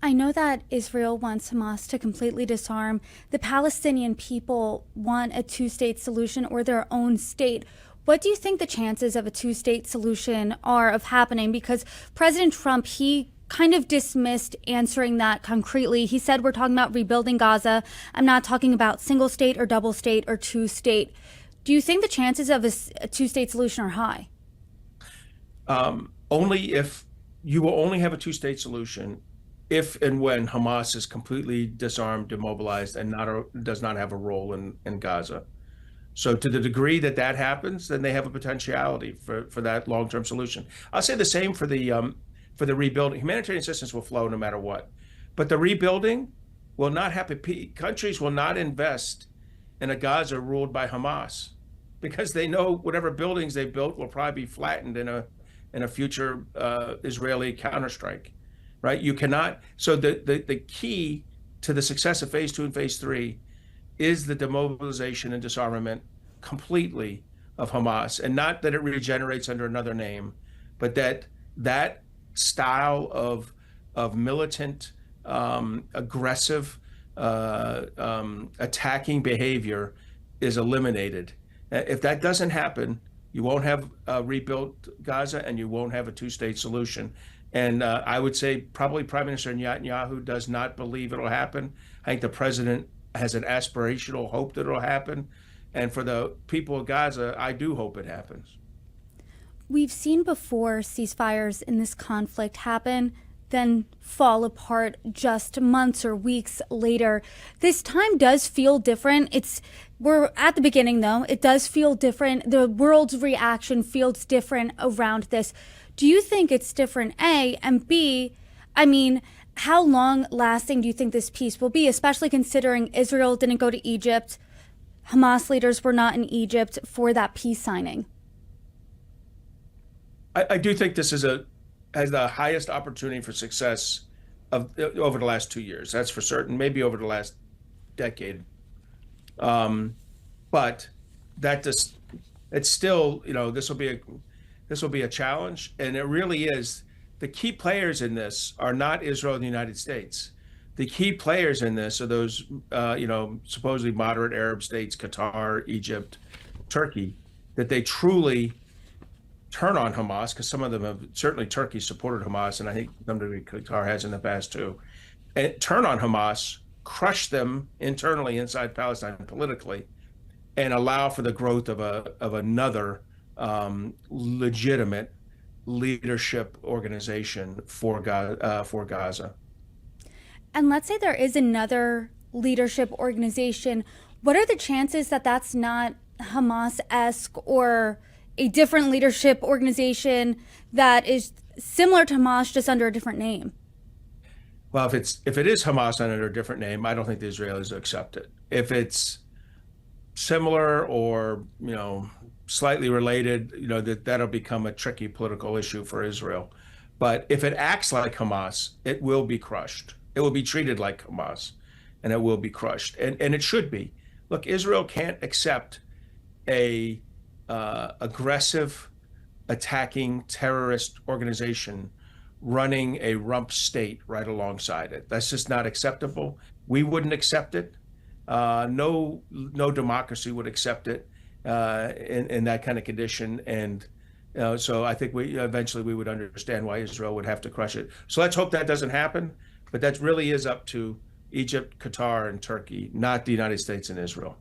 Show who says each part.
Speaker 1: I know that Israel wants Hamas to completely disarm. The Palestinian people want a two-state solution or their own state. What do you think the chances of a two-state solution are of happening? Because President Trump, he kind of dismissed answering that concretely. He said, we're talking about rebuilding Gaza. I'm not talking about single state or double state or two-state. Do you think the chances of a two-state solution are high?
Speaker 2: Only if you will only have a two-state solution if and when Hamas is completely disarmed, demobilized, and does not have a role in Gaza. So to the degree that that happens, then they have a potentiality for that long-term solution. I'll say the same for the rebuilding. Humanitarian assistance will flow no matter what, but the rebuilding will not happen. Countries will not invest in a Gaza ruled by Hamas because they know whatever buildings they built will probably be flattened in a future Israeli counterstrike. Right? You cannot. So the key to the success of phase 2 and phase 3 is the demobilization and disarmament completely of Hamas, and not that it regenerates under another name, but that style of militant, aggressive, attacking behavior is eliminated. If that doesn't happen, you won't have rebuilt Gaza, and you won't have a two-state solution. And I would say probably Prime Minister Netanyahu does not believe it'll happen. I think the president has an aspirational hope that it'll happen. And for the people of Gaza, I do hope it happens.
Speaker 1: We've seen before ceasefires in this conflict happen, then fall apart just months or weeks later. This time does feel different. We're at the beginning, though. It does feel different. The world's reaction feels different around this. Do you think it's different, A? And B, I mean, how long lasting do you think this peace will be, especially considering Israel didn't go to Egypt, Hamas leaders were not in Egypt for that peace signing?
Speaker 2: I do think this has the highest opportunity for success over the last 2 years. That's for certain. Maybe over the last decade. But it's still, this will be a challenge, and it really is. The key players in this are not Israel and the United States. The key players in this are those, supposedly moderate Arab states, Qatar, Egypt, Turkey, that they truly turn on Hamas, because some of them have, certainly Turkey supported Hamas, and I think some degree Qatar has in the past too, and turn on Hamas, crush them internally inside Palestine politically, and allow for the growth of another legitimate leadership organization for Gaza.
Speaker 1: And let's say there is another leadership organization. What are the chances that that's not Hamas-esque or a different leadership organization that is similar to Hamas, just under a different name?
Speaker 2: Well, if it is Hamas under a different name, I don't think the Israelis will accept it. If it's similar or slightly related, that'll become a tricky political issue for Israel. But if it acts like Hamas, it will be crushed. It will be treated like Hamas, and it will be crushed. And it should be. Look, Israel can't accept a aggressive, attacking terrorist organization running a rump state right alongside it. That's just not acceptable. We wouldn't accept it. No democracy would accept it in that kind of condition. And so I think eventually we would understand why Israel would have to crush it. So let's hope that doesn't happen. But that really is up to Egypt, Qatar, and Turkey, not the United States and Israel.